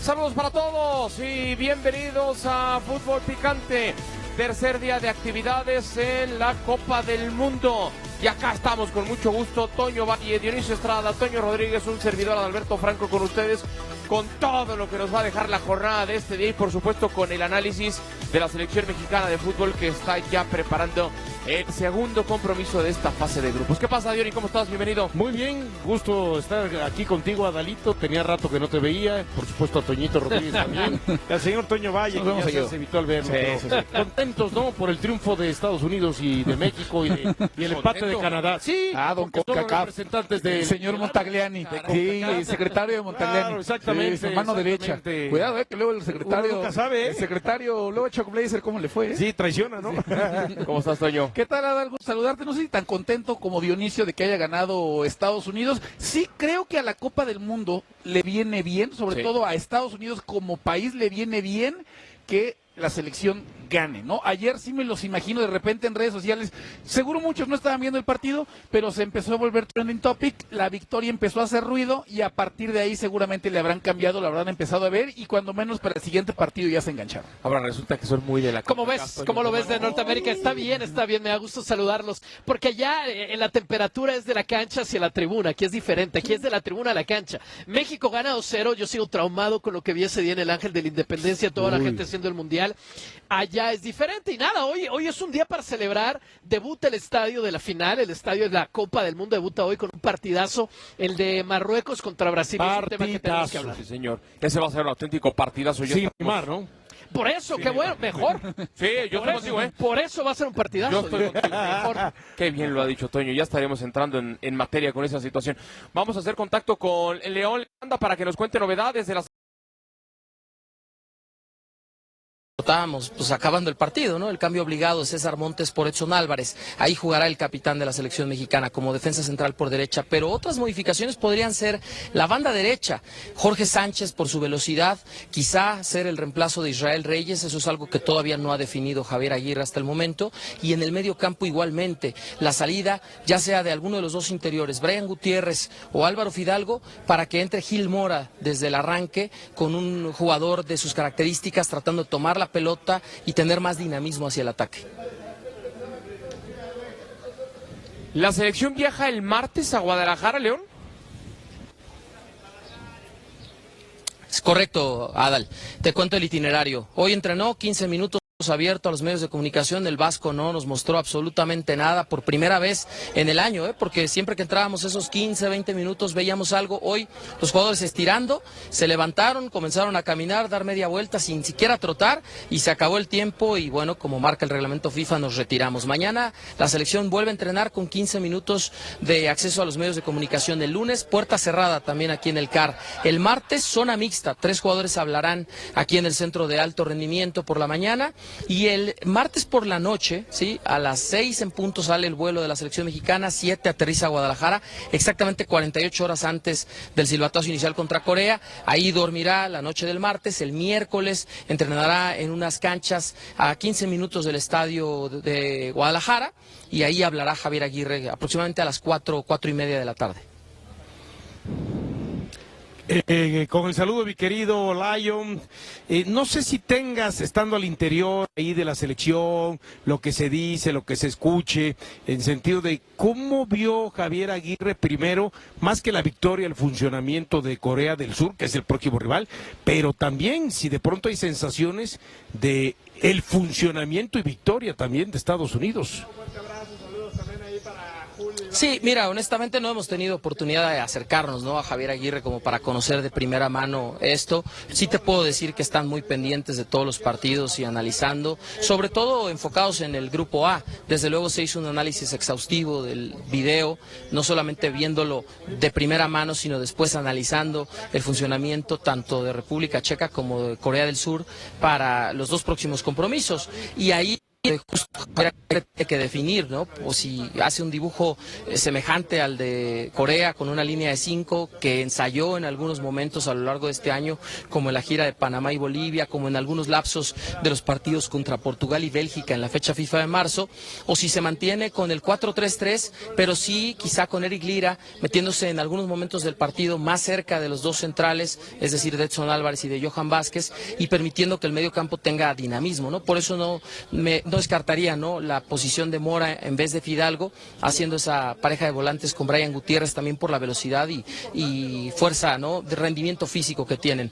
Saludos para todos y bienvenidos a Fútbol Picante. Tercer día de actividades en la Copa del Mundo. Y acá estamos con mucho gusto, Toño Valle, Dionisio Estrada, Toño Rodríguez, un servidor Adalberto Franco con ustedes, con todo lo que nos va a dejar la jornada de este día y por supuesto con el análisis de la selección mexicana de fútbol que está ya preparando el segundo compromiso de esta fase de grupos. ¿Qué pasa, Diony? ¿Cómo estás? Bienvenido. Muy bien, gusto estar aquí contigo, Adalito. Tenía rato que no te veía, por supuesto a Toñito Rodríguez también. Al señor Toño Valle, que ya se evitó al verlo. Sí. Contentos, ¿no? Por el triunfo de Estados Unidos y de México y el empate de Canadá. Sí, don son los Cacá, representantes del señor Montagliani, sí, el secretario de Montagliani. Claro, exactamente. Sí, su mano derecha. Cuidado, que luego el secretario. Uno nunca sabe, El secretario, luego a Chocoblazer, ¿cómo le fue? Sí, traiciona, ¿no? ¿Cómo estás, Toño? ¿Qué tal, Adal? Gusto saludarte. No sé si tan contento como Dionisio de que haya ganado Estados Unidos. Sí, creo que a la Copa del Mundo le viene bien, sobre todo a Estados Unidos como país le viene bien que la selección gane, ¿no? Ayer sí me los imagino de repente en redes sociales, seguro muchos no estaban viendo el partido, pero se empezó a volver trending topic, la victoria empezó a hacer ruido y a partir de ahí seguramente le habrán cambiado, lo habrán empezado a ver y cuando menos para el siguiente partido ya se engancharon. Ahora resulta que son muy de la... ¿Cómo ves? ¿Cómo lo ves de Norteamérica? Está bien, me da gusto saludarlos, porque allá en la temperatura es de la cancha hacia la tribuna, aquí es diferente, aquí es de la tribuna a la cancha. México gana 2-0, yo sigo traumado con lo que vi ese día en el Ángel de la Independencia, toda la gente haciendo el Mundial. Allá es diferente y nada, hoy es un día para celebrar, debuta el estadio de la final, el estadio de la Copa del Mundo debuta hoy con un partidazo, el de Marruecos contra Brasil, es un tema que tenemos que hablar. Sí, señor, ese va a ser un auténtico partidazo. Sí, Mar, ¿no? Por eso, qué bueno, mejor. Sí, yo estoy contigo, ¿eh? Por eso va a ser un partidazo. Yo estoy contigo, mejor. Qué bien lo ha dicho Toño, ya estaremos entrando en materia con esa situación. Vamos a hacer contacto con León Anda para que nos cuente novedades de las... Estábamos pues acabando el partido, ¿no? El cambio obligado de César Montes por Edson Álvarez. Ahí jugará el capitán de la selección mexicana como defensa central por derecha, pero otras modificaciones podrían ser la banda derecha. Jorge Sánchez por su velocidad, quizá ser el reemplazo de Israel Reyes, eso es algo que todavía no ha definido Javier Aguirre hasta el momento, y en el medio campo igualmente, la salida ya sea de alguno de los dos interiores, Brian Gutiérrez o Álvaro Fidalgo, para que entre Gil Mora desde el arranque con un jugador de sus características tratando de tomar la pelota y tener más dinamismo hacia el ataque. ¿La selección viaja el martes a Guadalajara, León? Es correcto, Adal. Te cuento el itinerario. Hoy entrenó 15 minutos abierto a los medios de comunicación. El Vasco no nos mostró absolutamente nada por primera vez en el año, porque siempre que entrábamos esos 15, 20 minutos veíamos algo. Hoy los jugadores estirando, se levantaron, comenzaron a caminar, dar media vuelta sin siquiera trotar y se acabó el tiempo y bueno, como marca el reglamento FIFA nos retiramos. Mañana la selección vuelve a entrenar con 15 minutos de acceso a los medios de comunicación. El lunes puerta cerrada también aquí en el CAR. El martes zona mixta, 3 jugadores hablarán aquí en el centro de alto rendimiento por la mañana. Y el martes por la noche, ¿sí? A las 6 en punto sale el vuelo de la selección mexicana, 7 aterriza a Guadalajara, exactamente 48 horas antes del silbatazo inicial contra Corea. Ahí dormirá la noche del martes, el miércoles entrenará en unas canchas a 15 minutos del estadio de Guadalajara y ahí hablará Javier Aguirre aproximadamente a las 4:30 de la tarde. Con el saludo, mi querido Lion, no sé si tengas, estando al interior ahí de la selección, lo que se dice, lo que se escuche, en sentido de cómo vio Javier Aguirre primero, más que la victoria, el funcionamiento de Corea del Sur, que es el próximo rival, pero también si de pronto hay sensaciones de el funcionamiento y victoria también de Estados Unidos. Sí, mira, honestamente no hemos tenido oportunidad de acercarnos, ¿no?, a Javier Aguirre como para conocer de primera mano esto. Sí te puedo decir que están muy pendientes de todos los partidos y analizando, sobre todo enfocados en el grupo A. Desde luego se hizo un análisis exhaustivo del video, no solamente viéndolo de primera mano, sino después analizando el funcionamiento tanto de República Checa como de Corea del Sur para los dos próximos compromisos. Y ahí justo tiene que definir, ¿no? O si hace un dibujo semejante al de Corea con una línea de 5 que ensayó en algunos momentos a lo largo de este año, como en la gira de Panamá y Bolivia, como en algunos lapsos de los partidos contra Portugal y Bélgica en la fecha FIFA de marzo, o si se mantiene con el 4-3-3, pero sí quizá con Eric Lira metiéndose en algunos momentos del partido más cerca de los dos centrales, es decir, de Edson Álvarez y de Johan Vázquez, y permitiendo que el medio campo tenga dinamismo, ¿no? Por eso no descartaría, ¿no?, la posición de Mora en vez de Fidalgo, haciendo esa pareja de volantes con Brian Gutiérrez también por la velocidad y fuerza, ¿no?, de rendimiento físico que tienen.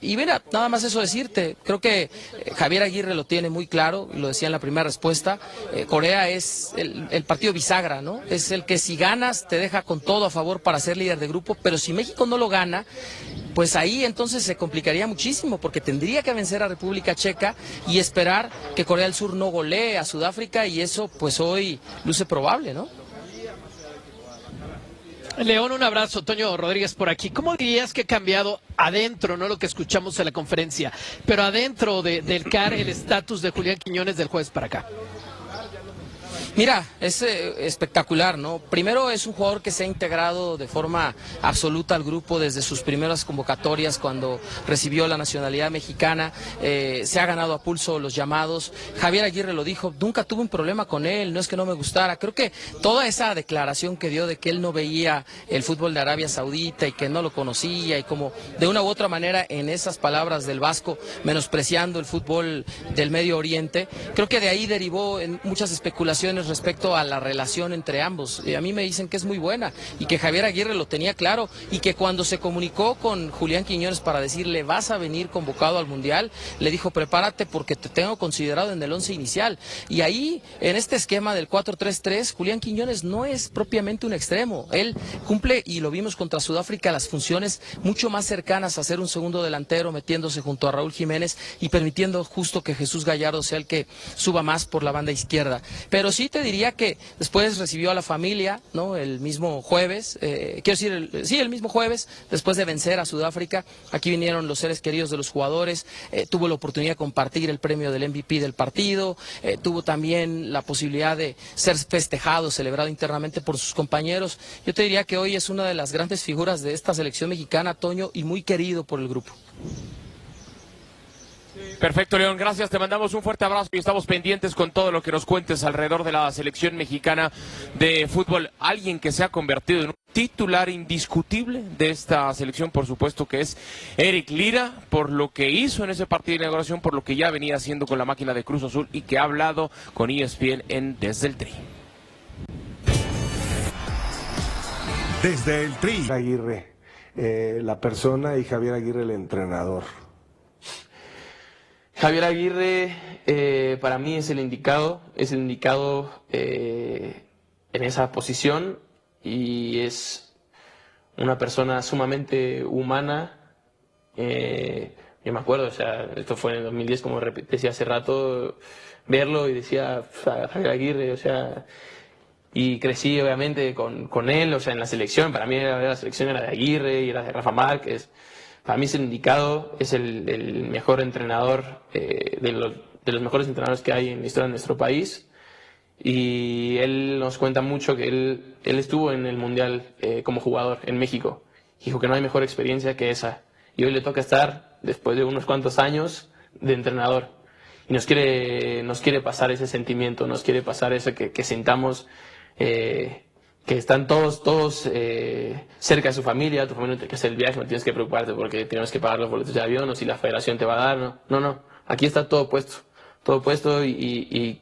Y mira, nada más eso decirte, creo que Javier Aguirre lo tiene muy claro, lo decía en la primera respuesta, Corea es el partido bisagra, ¿no? Es el que si ganas te deja con todo a favor para ser líder de grupo, pero si México no lo gana, pues ahí entonces se complicaría muchísimo, porque tendría que vencer a República Checa y esperar que Corea del Sur no golee a Sudáfrica, y eso pues hoy luce probable, ¿no? León, un abrazo. Toño Rodríguez por aquí. ¿Cómo dirías que ha cambiado adentro, no lo que escuchamos en la conferencia, pero adentro del CAR, el estatus de Julián Quiñones del jueves para acá? Mira, es espectacular, ¿no? Primero, es un jugador que se ha integrado de forma absoluta al grupo desde sus primeras convocatorias cuando recibió la nacionalidad mexicana, se ha ganado a pulso los llamados. Javier Aguirre lo dijo, nunca tuve un problema con él, no es que no me gustara. Creo que toda esa declaración que dio de que él no veía el fútbol de Arabia Saudita y que no lo conocía, y como de una u otra manera, en esas palabras del Vasco, menospreciando el fútbol del Medio Oriente, creo que de ahí derivó en muchas especulaciones respecto a la relación entre ambos. A mí me dicen que es muy buena y que Javier Aguirre lo tenía claro, y que cuando se comunicó con Julián Quiñones para decirle vas a venir convocado al Mundial, le dijo prepárate porque te tengo considerado en el 11 inicial. Y ahí, en este esquema del 4-3-3, Julián Quiñones no es propiamente un extremo. Él cumple, y lo vimos contra Sudáfrica, las funciones mucho más cercanas a ser un segundo delantero, metiéndose junto a Raúl Jiménez y permitiendo justo que Jesús Gallardo sea el que suba más por la banda izquierda. Pero sí te diría que después recibió a la familia, ¿no?, el mismo jueves, el mismo jueves, después de vencer a Sudáfrica. Aquí vinieron los seres queridos de los jugadores, tuvo la oportunidad de compartir el premio del MVP del partido, tuvo también la posibilidad de ser festejado, celebrado internamente por sus compañeros. Yo te diría que hoy es una de las grandes figuras de esta selección mexicana, Toño, y muy querido por el grupo. Perfecto, León, gracias, te mandamos un fuerte abrazo y estamos pendientes con todo lo que nos cuentes alrededor de la selección mexicana de fútbol. Alguien que se ha convertido en un titular indiscutible de esta selección, por supuesto, que es Eric Lira, por lo que hizo en ese partido de inauguración, por lo que ya venía haciendo con la máquina de Cruz Azul y que ha hablado con ESPN en Desde el Tri. Desde el Tri. Aguirre, la persona, y Javier Aguirre, el entrenador. Javier Aguirre para mí es el indicado en esa posición, y es una persona sumamente humana. Yo me acuerdo, o sea, esto fue en el 2010, como decía hace rato, verlo y decía Javier Aguirre, o sea, y crecí obviamente con él, o sea, en la selección. Para mí la selección era de Aguirre y era de Rafa Márquez. Para mí es el indicado, es el mejor entrenador, de los mejores entrenadores que hay en la historia de nuestro país. Y él nos cuenta mucho que él estuvo en el Mundial como jugador en México. Dijo que no hay mejor experiencia que esa. Y hoy le toca estar, después de unos cuantos años, de entrenador. Y nos quiere pasar ese sentimiento, nos quiere pasar eso que sintamos, que están todos cerca de su familia. Tu familia no tiene que hacer el viaje, no tienes que preocuparte porque tienes que pagar los boletos de avión o si la federación te va a dar. No, aquí está todo puesto y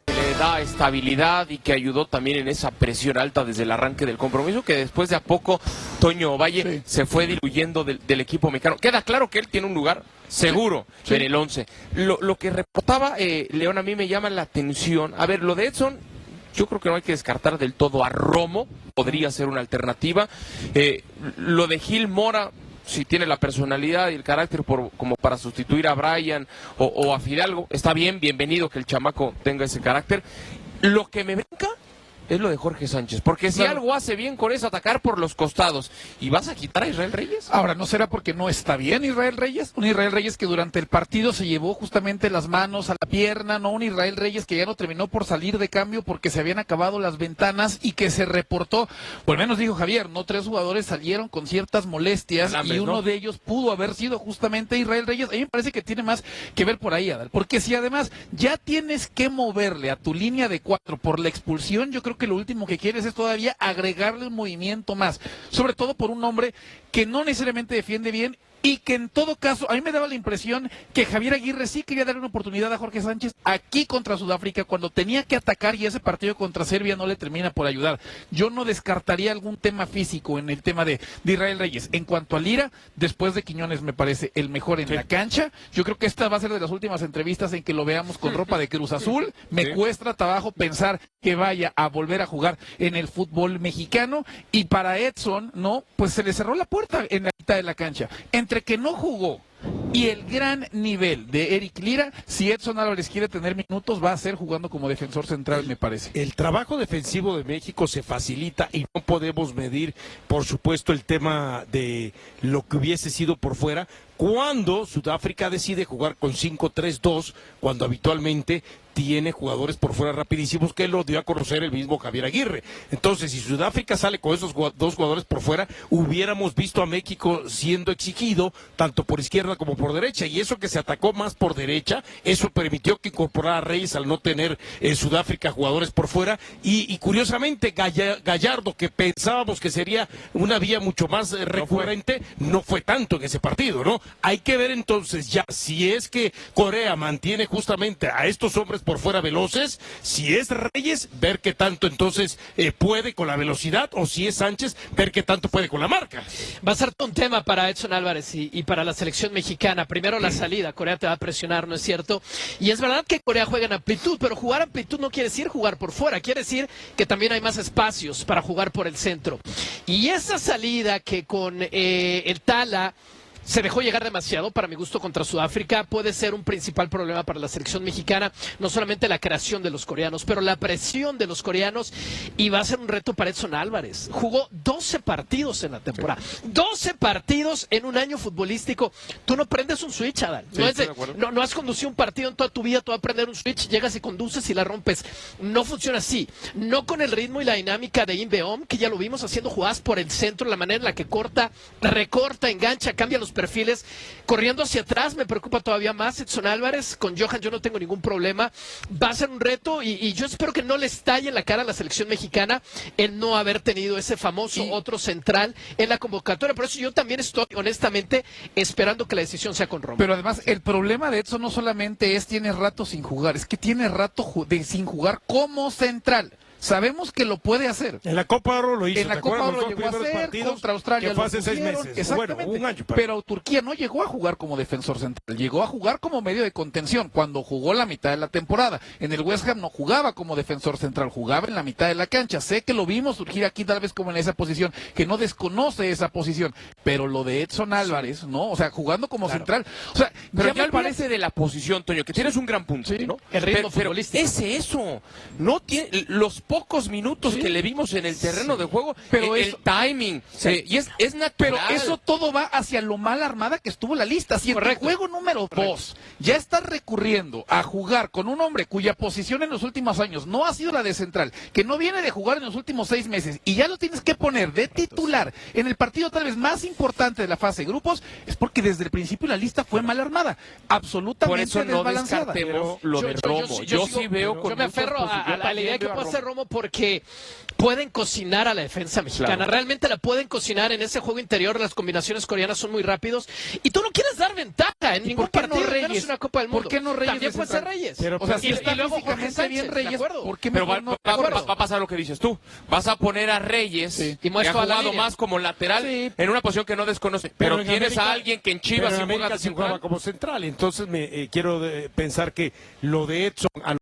le da estabilidad y que ayudó también en esa presión alta desde el arranque del compromiso, que después de a poco Toño Valle se fue diluyendo del equipo mexicano. Queda claro que él tiene un lugar seguro en el 11. Lo que reportaba León, a mí me llama la atención. A ver, lo de Edson, yo creo que no hay que descartar del todo a Romo, podría ser una alternativa. Lo de Gil Mora, si tiene la personalidad y el carácter como para sustituir a Brian o a Fidalgo, está bien, bienvenido que el chamaco tenga ese carácter. Lo que me brinca es lo de Jorge Sánchez. Porque si Claro. algo hace bien con eso, atacar por los costados, ¿y vas a quitar a Israel Reyes? Ahora, ¿no será porque no está bien Israel Reyes? Un Israel Reyes que durante el partido se llevó justamente las manos a la pierna, no un Israel Reyes que ya no terminó por salir de cambio porque se habían acabado las ventanas y que se reportó, o al menos dijo Javier, no 3 jugadores salieron con ciertas molestias Alambres, y uno ¿no? de ellos pudo haber sido justamente Israel Reyes. A mí me parece que tiene más que ver por ahí, Adal, porque si además ya tienes que moverle a tu línea de 4 por la expulsión, yo creo que lo último que quieres es todavía agregarle un movimiento más, sobre todo por un hombre que no necesariamente defiende bien y que en todo caso, a mí me daba la impresión que Javier Aguirre sí quería darle una oportunidad a Jorge Sánchez aquí contra Sudáfrica cuando tenía que atacar y ese partido contra Serbia no le termina por ayudar. Yo no descartaría algún tema físico en el tema de Israel Reyes. En cuanto a Lira, después de Quiñones me parece el mejor en la cancha. Yo creo que esta va a ser de las últimas entrevistas en que lo veamos con ropa de Cruz Azul. Me cuesta trabajo pensar que vaya a volver a jugar en el fútbol mexicano. Y para Edson, ¿no? Pues se le cerró la puerta en la mitad de la cancha. Entre que no jugó y el gran nivel de Eric Lira, si Edson Álvarez quiere tener minutos, va a ser jugando como defensor central, me parece. El trabajo defensivo de México se facilita y no podemos medir, por supuesto, el tema de lo que hubiese sido por fuera cuando Sudáfrica decide jugar con 5-3-2, cuando habitualmente tiene jugadores por fuera rapidísimos, que lo dio a conocer el mismo Javier Aguirre. Entonces, si Sudáfrica sale con esos 2 jugadores por fuera, hubiéramos visto a México siendo exigido tanto por izquierda como por derecha, y eso que se atacó más por derecha, eso permitió que incorporara a Reyes al no tener Sudáfrica jugadores por fuera, y curiosamente Gallardo, que pensábamos que sería una vía mucho más recurrente, no fue tanto en ese partido, ¿no? Hay que ver entonces ya si es que Corea mantiene justamente a estos hombres por fuera veloces, si es Reyes, ver qué tanto entonces puede con la velocidad, o si es Sánchez, ver qué tanto puede con la marca. Va a ser un tema para Edson Álvarez y para la selección mexicana. Primero la salida, Corea te va a presionar, ¿no es cierto? Y es verdad que Corea juega en amplitud, pero jugar amplitud no quiere decir jugar por fuera, quiere decir que también hay más espacios para jugar por el centro. Y esa salida que con el Tala se dejó llegar demasiado, para mi gusto, contra Sudáfrica, puede ser un principal problema para la selección mexicana, no solamente la creación de los coreanos, pero la presión de los coreanos, y va a ser un reto para Edson Álvarez. Jugó 12 partidos en la temporada, 12 partidos en un año futbolístico. Tú no prendes un switch, Adal. No has conducido un partido en toda tu vida, tú vas a prender un switch, llegas y conduces y la rompes. No funciona así, no con el ritmo y la dinámica de Inbeom, que ya lo vimos haciendo jugadas por el centro, la manera en la que corta, recorta, engancha, cambia los perfiles, corriendo hacia atrás. Me preocupa todavía más Edson Álvarez. Con Johan yo no tengo ningún problema, va a ser un reto, y yo espero que no le estalle en la cara a la selección mexicana el no haber tenido ese famoso otro central en la convocatoria. Por eso yo también estoy honestamente esperando que la decisión sea con Romo. Pero además el problema de Edson no solamente es tiene rato sin jugar, es que tiene rato sin jugar como central. Sabemos que lo puede hacer. En la Copa Oro lo hizo. En la Copa Oro lo llegó a hacer, contra Australia que fue lo hace 6 pusieron, meses. exactamente. Bueno, un año. Pero Turquía no llegó a jugar como defensor central, llegó a jugar como medio de contención cuando jugó la mitad de la temporada. En el West Ham no jugaba como defensor central, jugaba en la mitad de la cancha. Sé que lo vimos surgir aquí tal vez como en esa posición, que no desconoce esa posición, pero lo de Edson Álvarez, ¿no? O sea, jugando como central. O sea, pero ya me parece de la posición, Toño, que tienes un gran punto, ¿no? El ritmo pero futbolístico. es eso. No tiene los pocos minutos que le vimos en el terreno de juego, pero el timing, y es natural. Pero eso todo va hacia lo mal armada que estuvo la lista. Si en el juego número 2 ya estás recurriendo a jugar con un hombre cuya posición en los últimos años no ha sido la de central, que no viene de jugar en los últimos 6 meses, y ya lo tienes que poner de titular en el partido tal vez más importante de la fase de grupos, es porque desde el principio la lista fue mal armada, absolutamente por eso no desbalanceada. descartemos lo de Romo. Yo sí veo con yo me aferro a la idea que puede hacer Romo, porque pueden cocinar a la defensa mexicana. Claro. Realmente la pueden cocinar en ese juego interior. Las combinaciones coreanas son muy rápidos y tú no quieres dar ventaja en ningún por qué no partido, Reyes? menos una Copa del Mundo. ¿Por qué no Reyes También de puede ser central? Reyes. Pero, O sea, si y está luego Jorge físicamente Sánchez, bien ¿de Reyes, acuerdo? ¿por qué Pero mejor no? va a pasar lo que dices tú. Vas a poner a Reyes, Sí. Y que mueves ha toda la jugado línea. más como lateral, Sí. en una posición que no desconoce. Pero en tienes América- a alguien que en Chivas pero sí en juega América de sí jugaba central. como central. Entonces quiero pensar que lo de Edson a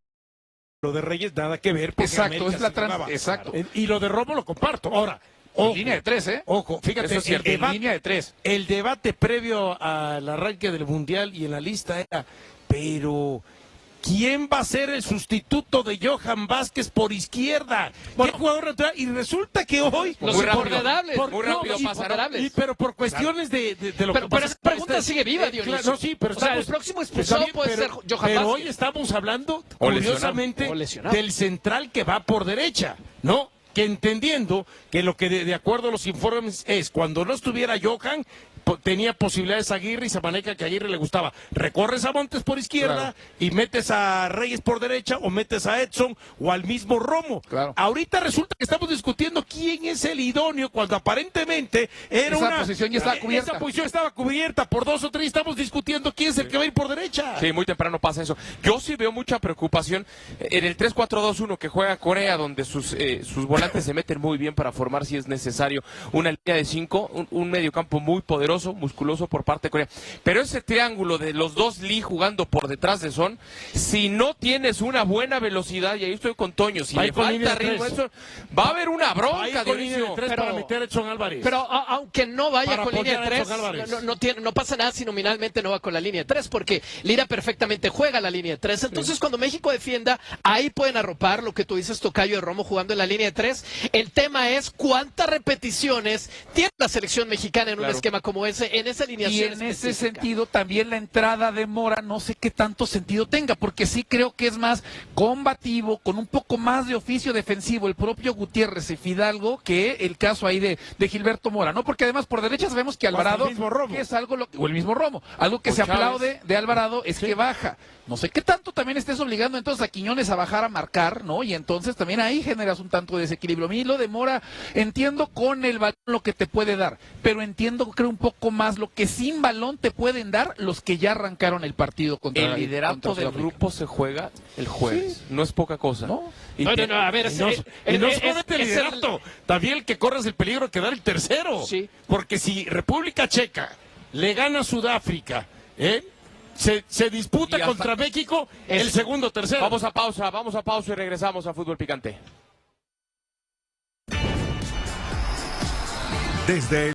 lo de Reyes nada que ver. Porque en Exacto, América es la sí jugaba. exacto. Y lo de Romo lo comparto. Ahora, En línea de 3, ¿eh? Ojo, fíjate, Eso es cierto, en línea de 3. el debate previo al arranque del Mundial y en la lista era, pero ¿quién va a ser el sustituto de Johan Vázquez por izquierda? ¿Qué jugador natural? Y resulta que hoy... Los Muy rápido, imponderables. muy rápido pasaron. Pero por cuestiones de lo que Pero pasa... esa pregunta sigue viva, Dionisio. No, sí, pero o sea, el estamos- próximo está expulsado bien, puede ser Johan pero Vázquez. hoy estamos hablando, O curiosamente, lesionado. O lesionado. del central que va por derecha, ¿no? Que entendiendo que lo que de acuerdo a los informes es, cuando no estuviera Johan, tenía posibilidades Aguirre y Samaneca, que a Aguirre le gustaba. Recorres a Montes por izquierda y metes a Reyes por derecha, o metes a Edson o al mismo Romo. Claro. Ahorita resulta que estamos discutiendo quién es el idóneo, cuando aparentemente era Esa posición ya estaba cubierta. Esa posición estaba cubierta por 2 o 3, estamos discutiendo quién es el que va a ir por derecha. Sí, muy temprano pasa eso. Yo sí veo mucha preocupación en el 3-4-2-1 que juega Corea, donde sus volantes se meten muy bien para formar, si es necesario, una línea de 5, un mediocampo muy poderoso, musculoso por parte de Corea. Pero ese triángulo de los dos Lee jugando por detrás de Son, si no tienes una buena velocidad, y ahí estoy con Toño, si Va le con línea falta de ritmo a tres. Edson, va a haber una Va a bronca, ir con línea de Dionisio. 3 para meter a Edson Álvarez. Pero aunque no vaya Para con línea de apoyar a 3, Edson Álvarez. no pasa nada si nominalmente no va con la línea de 3, porque Lira perfectamente juega la línea de 3. Entonces, cuando México defienda, ahí pueden arropar lo que tú dices, Tocayo de Romo, jugando en la línea de 3. El tema es cuántas repeticiones tiene la selección mexicana en un esquema como ese, en esa alineación Y en ese específica. sentido también la entrada de Mora no sé qué tanto sentido tenga, porque sí creo que es más combativo, con un poco más de oficio defensivo el propio Gutiérrez y Fidalgo que el caso ahí de Gilberto Mora, ¿no? Porque además por derecha sabemos que Alvarado, el mismo Romo. que es algo, o el mismo Romo, algo que O se Chávez. aplaude de Alvarado es que baja. No sé qué tanto también estés obligando entonces a Quiñones a bajar a marcar, ¿no? Y entonces también ahí generas un tanto de desequilibrio. A mí lo de Mora, entiendo con el balón lo que te puede dar, pero entiendo, creo, un poco más lo que sin balón te pueden dar los que ya arrancaron el partido contra El liderato contra del Sudáfrica. grupo se juega el jueves. No es poca cosa. ¿No? Y No, te- no, a ver, Y no, el solamente el liderato, también el que corres el peligro de quedar el tercero. Sí. Porque si República Checa le gana a Sudáfrica, se disputa Y hasta- contra México el segundo, tercero. Vamos a pausa y regresamos a Fútbol Picante. Desde